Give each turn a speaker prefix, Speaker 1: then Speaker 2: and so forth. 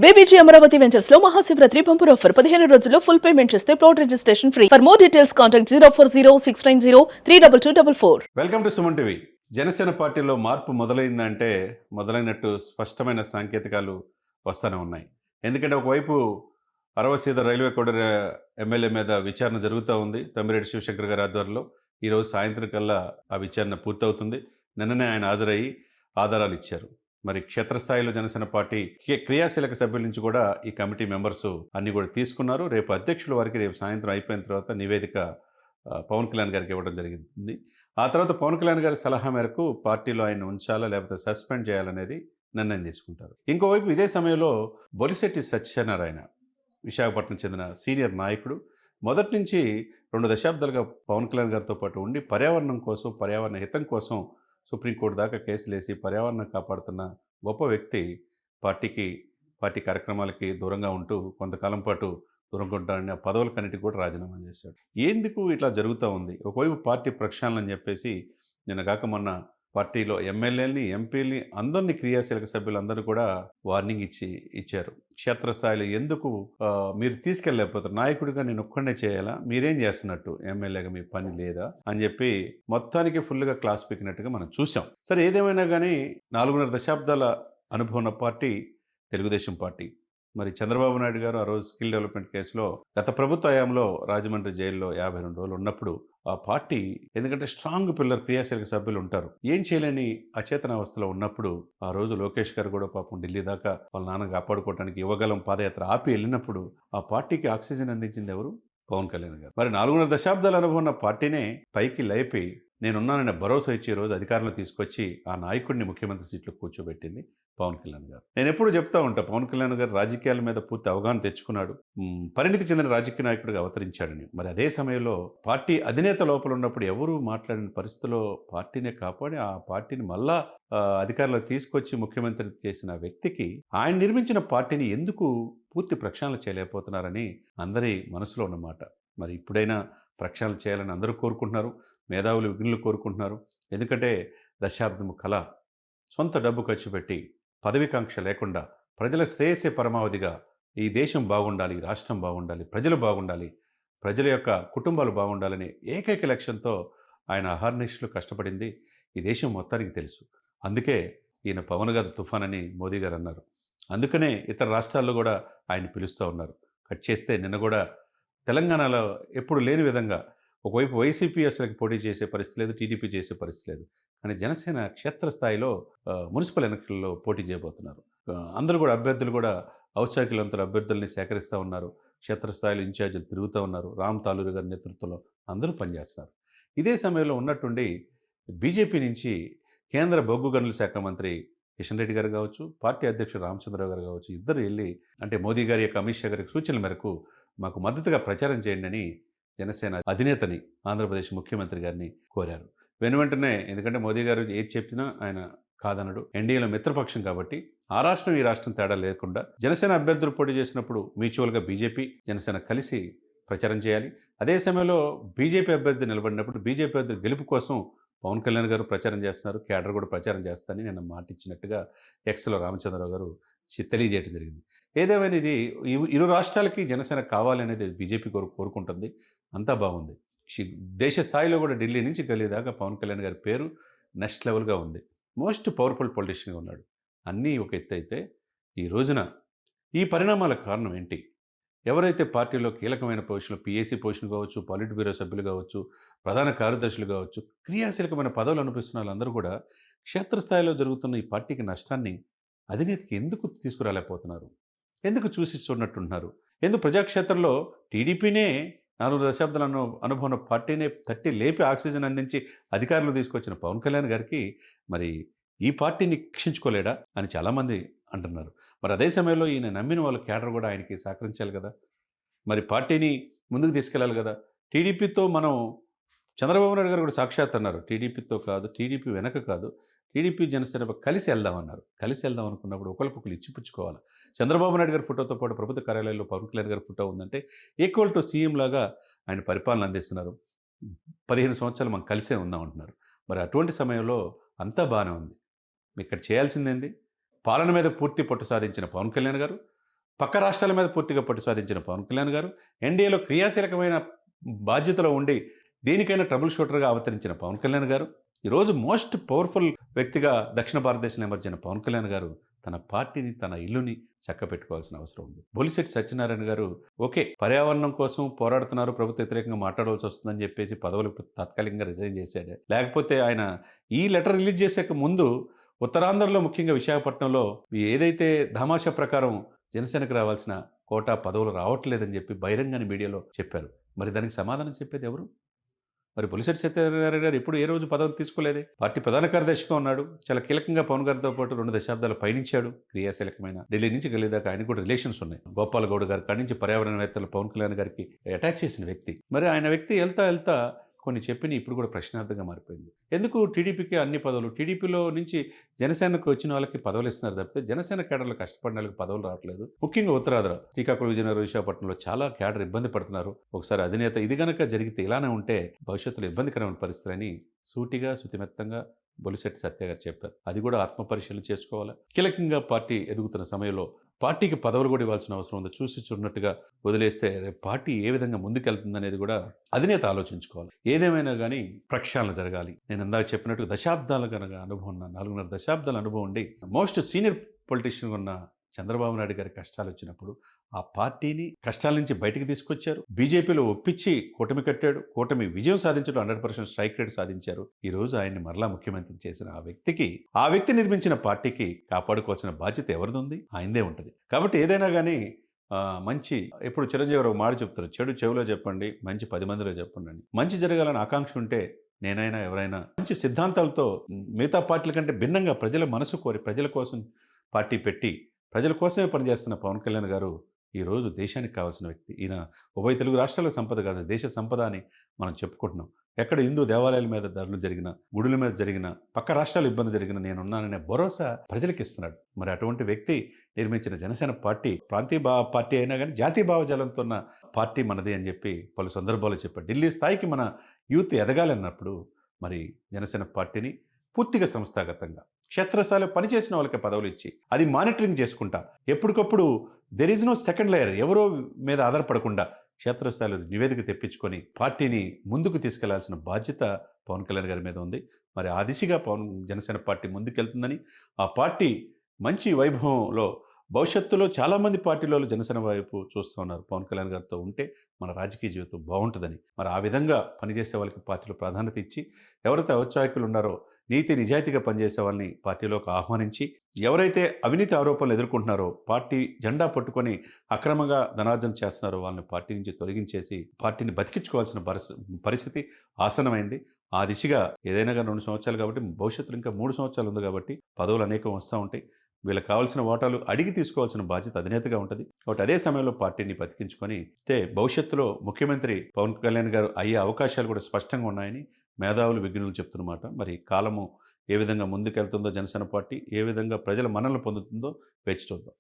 Speaker 1: BBG Amaravati ventures లో Mahashivratri bumper offer 15 రోజుల్లో full payment చేస్తే plot registration free. For more details contact 04069032244.
Speaker 2: Welcome to Suman TV. Janasena పార్టీలో మార్పు మొదలైందంటే మొదలైనట్టు స్పష్టమైన సాంకేతికాలు వస్తూనే ఉన్నాయి. ఎందుకంటే ఒకవైపు అరవసీద రైల్వే కోడూరు ఎమ్మెల్యే మీద విచారణ జరుగుతూ ఉంది. తమ్మిరెడ్డి శివశంకర్ గారి ఆధ్వర్యంలో ఈరోజు సాయంత్రం కల్లా ఆ విచారణ పూర్తవుతుంది. నిన్ననే ఆయన హాజరయ్యి ఆధారాలు ఇచ్చారు. మరి క్షేత్రస్థాయిలో జనసేన పార్టీ క్రియాశీలక సభ్యుల నుంచి కూడా ఈ కమిటీ మెంబర్స్ అన్ని కూడా తీసుకున్నారు. రేపు అధ్యక్షుల వారికి రేపు సాయంత్రం అయిపోయిన తర్వాత నివేదిక పవన్ కళ్యాణ్ గారికి ఇవ్వడం జరిగింది. ఆ తర్వాత పవన్ కళ్యాణ్ గారి సలహా మేరకు పార్టీలో ఆయన ఉంచాలా లేకపోతే సస్పెండ్ చేయాలనేది నిర్ణయం తీసుకుంటారు. ఇంకోవైపు ఇదే సమయంలో బొలిశెట్టి సత్యనారాయణ విశాఖపట్నం చెందిన సీనియర్ నాయకుడు మొదటి నుంచి 2 దశాబ్దాలుగా పవన్ కళ్యాణ్ గారితో పాటు ఉండి పర్యావరణం కోసం, పర్యావరణ హితం కోసం సుప్రీంకోర్టు దాకా కేసులు వేసి పర్యావరణం కాపాడుతున్న గొప్ప వ్యక్తి పార్టీ కార్యక్రమాలకి దూరంగా ఉంటూ కొంతకాలం పాటు దూరంగా ఉంటాడని ఆ పదవులకన్నిటికీ కూడా రాజీనామా చేశాడు. ఎందుకు ఇట్లా జరుగుతూ ఉంది? ఒకవైపు పార్టీ ప్రక్షాళన అని చెప్పేసి నిన్న కాక మొన్న పార్టీలో ఎమ్మెల్యేలని, ఎంపీలని అందరినీ క్రియాశీలక సభ్యులందరూ కూడా వార్నింగ్ ఇచ్చారు. క్షేత్రస్థాయిలో ఎందుకు మీరు తీసుకెళ్ళలేకపోతారు? నాయకుడిగా నేను ఒక్కడే చేయాలా? మీరేం చేస్తున్నట్టు? ఎమ్మెల్యేగా మీ పని లేదా అని చెప్పి మొత్తానికి ఫుల్గా క్లాస్ పీకినట్టుగా మనం చూసాం. సరే, ఏదేమైనా కానీ 4.5 దశాబ్దాల అనుభవం ఉన్న పార్టీ తెలుగుదేశం పార్టీ. మరి చంద్రబాబు నాయుడు గారు ఆ రోజు స్కిల్ డెవలప్మెంట్ కేసులో గత ప్రభుత్వ హయాంలో రాజమండ్రి జైల్లో 52 రోజులు ఉన్నప్పుడు ఆ పార్టీ, ఎందుకంటే స్ట్రాంగ్ పిల్లర్ క్రియాశీలక సభ్యులు ఉంటారు, ఏం చేయలేని అచేతన అవస్థలో ఉన్నప్పుడు ఆ రోజు లోకేష్ గారు కూడా పాపం ఢిల్లీ దాకా వాళ్ళ నాన్న కాపాడుకోవడానికి యువగలం పాదయాత్ర ఆపి వెళ్ళినప్పుడు ఆ పార్టీకి ఆక్సిజన్ అందించింది ఎవరు? పవన్ కళ్యాణ్ గారు. మరి 4.5 దశాబ్దాల అనుభవం ఉన్న పార్టీనే పైకి లేపి నేనున్నానని భరోసా ఇచ్చే రోజు అధికారంలో తీసుకొచ్చి ఆ నాయకుడిని ముఖ్యమంత్రి సీట్లో కూర్చోబెట్టింది పవన్ కళ్యాణ్ గారు. నేను ఎప్పుడు చెప్తా ఉంటా, పవన్ కళ్యాణ్ గారు రాజకీయాల మీద పూర్తి అవగాహన తెచ్చుకున్నాడు, పరిణితి చెందిన రాజకీయ నాయకుడిగా అవతరించాడని. మరి అదే సమయంలో పార్టీ అధినేత లోపల ఉన్నప్పుడు ఎవరు మాట్లాడిన పరిస్థితుల్లో పార్టీనే కాపాడి ఆ పార్టీని మళ్ళా అధికారంలో తీసుకొచ్చి ముఖ్యమంత్రి చేసిన వ్యక్తికి ఆయన నిర్మించిన పార్టీని ఎందుకు పూర్తి ప్రక్షాళన చేయలేకపోతున్నారని అందరి మనసులో ఉన్నమాట. మరి ఇప్పుడైనా ప్రక్షాళన చేయాలని అందరూ కోరుకుంటున్నారు, మేధావులు విఘ్నులు కోరుకుంటున్నారు. ఎందుకంటే దశాబ్దము కళ, సొంత డబ్బు ఖర్చు పెట్టి పదవికాంక్ష లేకుండా ప్రజల శ్రేయస్సే పరమావధిగా ఈ దేశం బాగుండాలి, రాష్ట్రం బాగుండాలి, ప్రజలు బాగుండాలి, ప్రజల యొక్క కుటుంబాలు బాగుండాలనే ఏకైక లక్ష్యంతో ఆయన అహర్నిశలు కష్టపడింది ఈ దేశం మొత్తానికి తెలుసు. అందుకే ఈయన పవన్ గారు తుఫాన్ అని మోదీ గారు అన్నారు. అందుకనే ఇతర రాష్ట్రాల్లో కూడా ఆయన పిలుస్తూ ఉన్నారు. కట్ చేస్తే నిన్న కూడా తెలంగాణలో ఎప్పుడు లేని విధంగా ఒకవైపు వైసీపీ అసలుకి పోటీ చేసే పరిస్థితి లేదు, టీడీపీ చేసే పరిస్థితి లేదు. కానీ జనసేన క్షేత్రస్థాయిలో మున్సిపల్ ఎన్నికల్లో పోటీ చేయబోతున్నారు. అందరూ కూడా అభ్యర్థులు కూడా ఔత్సాహికులంతా అభ్యర్థుల్ని సేకరిస్తూ ఉన్నారు. క్షేత్రస్థాయిలో ఇన్ఛార్జీలు తిరుగుతూ ఉన్నారు. రామ్ తాలూరు గారి నేతృత్వంలో అందరూ పనిచేస్తున్నారు. ఇదే సమయంలో ఉన్నట్టుండి బీజేపీ నుంచి కేంద్ర బొగ్గు గనుల శాఖ మంత్రి కిషన్ రెడ్డి గారు కావచ్చు, పార్టీ అధ్యక్షుడు రామచంద్రరావు గారు కావచ్చు, ఇద్దరు వెళ్ళి అంటే మోదీ గారి యొక్క అమిత్ షా గారికి సూచనల మేరకు మాకు మద్దతుగా ప్రచారం చేయండి అని జనసేన అధినేతని ఆంధ్రప్రదేశ్ ముఖ్యమంత్రి గారిని కోరారు. వెనువెంటనే, ఎందుకంటే మోదీ గారు ఏది చెప్పినా ఆయన కాదనడు, ఎన్డీఏలో మిత్రపక్షం కాబట్టి ఆ రాష్ట్రం ఈ రాష్ట్రం తేడా లేకుండా జనసేన అభ్యర్థులు పోటీ చేసినప్పుడు మ్యూచువల్గా బీజేపీ జనసేన కలిసి ప్రచారం చేయాలి. అదే సమయంలో బీజేపీ అభ్యర్థి నిలబడినప్పుడు బీజేపీ అభ్యర్థి గెలుపు కోసం పవన్ కళ్యాణ్ గారు ప్రచారం చేస్తున్నారు, క్యాడర్ కూడా ప్రచారం చేస్తానని నేను మాట ఇచ్చినట్టుగా ఎక్స్లో రామచంద్రరావు గారు తెలియజేయడం జరిగింది. ఏదేమైనా ఇది ఇరు రాష్ట్రాలకి జనసేన కావాలనేది బీజేపీ కోరుకుంటుంది. అంతా బాగుంది. దేశ స్థాయిలో కూడా ఢిల్లీ నుంచి గల్లీ దాకా పవన్ కళ్యాణ్ గారి పేరు నెక్స్ట్ లెవెల్గా ఉంది. మోస్ట్ పవర్ఫుల్ పొలిటీషియన్గా ఉన్నాడు. అన్నీ ఒక ఎత్తు అయితే ఈ రోజున ఈ పరిణామాలకు కారణం ఏంటి? ఎవరైతే పార్టీలో కీలకమైన పొజిషన్లు, పీఏసీ పొజిషన్ కావచ్చు, పాలిట్ బ్యూరో సభ్యులు కావచ్చు, ప్రధాన కార్యదర్శులు కావచ్చు, క్రియాశీలకమైన పదవులు అనిపిస్తున్న వాళ్ళందరూ కూడా క్షేత్రస్థాయిలో జరుగుతున్న ఈ పార్టీకి నష్టాన్ని అధినేతకి ఎందుకు తీసుకురాలేకపోతున్నారు? ఎందుకు చూసి చూడనట్టుంటున్నారు? ఎందుకు ప్రజాక్షేత్రంలో టీడీపీనే 4 దశాబ్దాల అనుభవం పార్టీనే తట్టి లేపి ఆక్సిజన్ అందించి అధికారులు తీసుకొచ్చిన పవన్ కళ్యాణ్ గారికి మరి ఈ పార్టీని రక్షించుకోలేడా అని చాలామంది అంటున్నారు. మరి అదే సమయంలో ఈయన నమ్మిన వాళ్ళ క్యాడర్ కూడా ఆయనకి సహకరించాలి కదా, మరి పార్టీని ముందుకు తీసుకెళ్ళాలి కదా. టీడీపీతో మనం చంద్రబాబు నాయుడు గారు కూడా సాక్షాత్ అన్నారు, టీడీపీతో కాదు, టీడీపీ వెనక కాదు, టీడీపీ జనసేన కలిసి వెళ్దామన్నారు. కలిసి వెళ్దాం అనుకున్నప్పుడు ఒకరికొకరు ఇచ్చిపుచ్చుకోవాలి. చంద్రబాబు నాయుడు గారి ఫోటోతో పాటు ప్రభుత్వ కార్యాలయంలో పవన్ కళ్యాణ్ గారి ఫోటో ఉందంటే ఈక్వల్ టు సీఎం లాగా ఆయన పరిపాలన అందిస్తున్నారు. 15 సంవత్సరాలు మనం కలిసే ఉందాం అంటున్నారు. మరి అటువంటి సమయంలో అంతా బాగానే ఉంది. ఇక్కడ చేయాల్సిందేంది? పాలన మీద పూర్తి పట్టు సాధించిన పవన్ కళ్యాణ్ గారు పక్క రాష్ట్రాల మీద పూర్తిగా పట్టు సాధించిన పవన్ కళ్యాణ్ గారు, ఎన్డీఏలో క్రియాశీలకమైన బాధ్యతలో ఉండి దేనికైనా ట్రబుల్ షూటర్గా అవతరించిన పవన్ కళ్యాణ్ గారు, ఈరోజు మోస్ట్ పవర్ఫుల్ వ్యక్తిగా దక్షిణ భారతదేశంలో ఎమర్చిన పవన్ కళ్యాణ్ గారు తన పార్టీని, తన ఇల్లుని చక్కపెట్టుకోవాల్సిన అవసరం ఉంది. బొలిశెట్టి సత్యనారాయణ గారు ఓకే, పర్యావరణం కోసం పోరాడుతున్నారు, ప్రభుత్వ వ్యతిరేకంగా మాట్లాడవలసి వస్తుందని చెప్పేసి పదవులు తాత్కాలికంగా రిజైన్ చేశాడు. లేకపోతే ఆయన ఈ లెటర్ రిలీజ్ చేసే ముందు ఉత్తరాంధ్రలో, ముఖ్యంగా విశాఖపట్నంలో ఏదైతే ధామాషా ప్రకారం జనసేనకు రావాల్సిన కోటా పదవులు రావట్లేదని చెప్పి బహిరంగాని మీడియాలో చెప్పారు. మరి దానికి సమాధానం చెప్పేది ఎవరు? మరి బొలిశెట్టి సత్యనారాయణ గారు ఎప్పుడు ఏ రోజు పదవులు తీసుకోలేదే. పార్టీ ప్రధాన కార్యదర్శిగా ఉన్నాడు. చాలా కీలకంగా పవన్ గారితో పాటు 2 దశాబ్దాలు పయనించాడు. క్రియాశీలకమైన ఢిల్లీ నుంచి గల్లీ దాకా ఆయన కూడా రిలేషన్స్ ఉన్నాయి. గోపాల్ గౌడ్ గారి కాడి నుంచి పర్యావరణవేత్తలు పవన్ కళ్యాణ్ గారికి అటాచ్ చేసిన వ్యక్తి. మరి ఆయన వ్యక్తి వెళ్తా కొన్ని చెప్పిన ఇప్పుడు కూడా ప్రశ్నార్థంగా మారిపోయింది. ఎందుకు టీడీపీకి అన్ని పదవులు? టీడీపీలో నుంచి జనసేనకు వచ్చిన వాళ్ళకి పదవులు ఇస్తున్నారు తప్పితే జనసేన కేడర్లు కష్టపడిన వాళ్ళకి పదవులు రావట్లేదు. ముఖ్యంగా ఉత్తరాంధ్ర, శ్రీకాకుళం, విజయనగరం, విశాఖపట్నంలో చాలా కేడర్ ఇబ్బంది పడుతున్నారు. ఒకసారి అధినేత ఇది గనక జరిగితే ఇలానే ఉంటే భవిష్యత్తులో ఇబ్బందికరమైన పరిస్థితులని సూటిగా శుతిమెత్తంగా బొలిశెట్టి సత్య గారు చెప్పారు. అది కూడా ఆత్మపరిశీలన చేసుకోవాలి. కీలకంగా పార్టీ ఎదుగుతున్న సమయంలో పార్టీకి పదవులు కూడా ఇవ్వాల్సిన అవసరం ఉంది. చూసి చూడనట్టుగా వదిలేస్తే పార్టీ ఏ విధంగా ముందుకెళ్తుందనేది కూడా అధినేత ఆలోచించుకోవాలి. ఏదేమైనా కానీ ప్రక్షాళన జరగాలి. నేను ఇందాక చెప్పినట్టు దశాబ్దాలు కనుక అనుభవం ఉన్న 4.5 దశాబ్దాల అనుభవం ఉండి మోస్ట్ సీనియర్ పొలిటీషియన్ ఉన్న చంద్రబాబు నాయుడు గారి కష్టాలు వచ్చినప్పుడు ఆ పార్టీని కష్టాల నుంచి బయటికి తీసుకొచ్చారు. బీజేపీలో ఒప్పించి కూటమి కట్టాడు. కూటమి విజయం సాధించడం 100% స్ట్రైక్ రేట్ సాధించారు. ఈ రోజు ఆయన్ని మరలా ముఖ్యమంత్రి చేసిన ఆ వ్యక్తి నిర్మించిన పార్టీకి కాపాడుకోవాల్సిన బాధ్యత ఎవరిది ఉంది? ఆయనదే ఉంటుంది. కాబట్టి ఏదైనా కానీ మంచి, ఎప్పుడు చిరంజీవి గారు ఒక మాట చెప్తారు, చెడు చెవిలో చెప్పండి, మంచి 10 మందిలో చెప్పండి అని. మంచి జరగాలని ఆకాంక్ష ఉంటే నేనైనా ఎవరైనా మంచి సిద్ధాంతాలతో మిగతా పార్టీల కంటే భిన్నంగా ప్రజల మనసు కోరి ప్రజల కోసం పార్టీ పెట్టి ప్రజల కోసమే పనిచేస్తున్న పవన్ కళ్యాణ్ గారు ఈరోజు దేశానికి కావాల్సిన వ్యక్తి. ఈయన ఉభయ తెలుగు రాష్ట్రాల సంపద కాదు, దేశ సంపద అని మనం చెప్పుకుంటున్నాం. ఎక్కడ హిందూ దేవాలయాల మీద దాడులు జరిగిన, గుడుల మీద జరిగిన, పక్క రాష్ట్రాలు ఇబ్బంది జరిగిన నేనున్నాననే భరోసా ప్రజలకు ఇస్తున్నాడు. మరి అటువంటి వ్యక్తి నిర్మించిన జనసేన పార్టీ ప్రాంతీయ పార్టీ అయినా కానీ జాతీయ భావజాలంతో ఉన్న పార్టీ మనది అని చెప్పి పలు సందర్భాలు చెప్పాడు. ఢిల్లీ స్థాయికి మన యూత్ ఎదగాలన్నప్పుడు మరి జనసేన పార్టీని పూర్తిగా సంస్థాగతంగా క్షేత్రస్థాయిలో పనిచేసిన వాళ్ళకి పదవులు ఇచ్చి అది మానిటరింగ్ చేసుకుంటా ఎప్పటికప్పుడు there is no second layer, ఎవరో మీద ఆధారపడకుండా క్షేత్రస్థాయిలో నివేదిక తెప్పించుకొని పార్టీని ముందుకు తీసుకెళ్లాల్సిన బాధ్యత పవన్ కళ్యాణ్ గారి మీద ఉంది. మరి ఆ దిశగా జనసేన పార్టీ ముందుకెళ్తుందని, ఆ పార్టీ మంచి వైభవంలో భవిష్యత్తులో చాలామంది పార్టీలో జనసేన వైపు చూస్తూ ఉన్నారు. పవన్ కళ్యాణ్ గారితో ఉంటే మన రాజకీయ జీవితం బాగుంటుందని. మరి ఆ విధంగా పనిచేసే వాళ్ళకి పార్టీలో ప్రాధాన్యత ఇచ్చి, ఎవరైతే ఔత్సాహికులు ఉన్నారో నీతి నిజాయితీగా పనిచేసే వాళ్ళని పార్టీలోకి ఆహ్వానించి, ఎవరైతే అవినీతి ఆరోపణలు ఎదుర్కొంటున్నారో, పార్టీ జెండా పట్టుకొని అక్రమంగా ధనార్జన చేస్తున్నారో వాళ్ళని పార్టీ నుంచి తొలగించేసి పార్టీని బతికించుకోవాల్సిన పరిస్థితి ఆసనమైంది. ఆ దిశగా ఏదైనా కానీ 2 సంవత్సరాలు కాబట్టి, భవిష్యత్తులో ఇంకా 3 సంవత్సరాలు ఉంది కాబట్టి పదవులు అనేకం వస్తూ ఉంటాయి. వీళ్ళకి కావాల్సిన ఓటాలు అడిగి తీసుకోవాల్సిన బాధ్యత అధినేతగా ఉంటుంది. కాబట్టి అదే సమయంలో పార్టీని బతికించుకొని భవిష్యత్తులో ముఖ్యమంత్రి పవన్ కళ్యాణ్ గారు అయ్యే అవకాశాలు కూడా స్పష్టంగా ఉన్నాయని మేధావులు, విజ్ఞులు చెప్తున్నమాట. మరి కాలము ఏ విధంగా ముందుకెళ్తుందో, జనసేన పార్టీ ఏ విధంగా ప్రజల మన్ననలు పొందుతుందో వేచి చూద్దాం.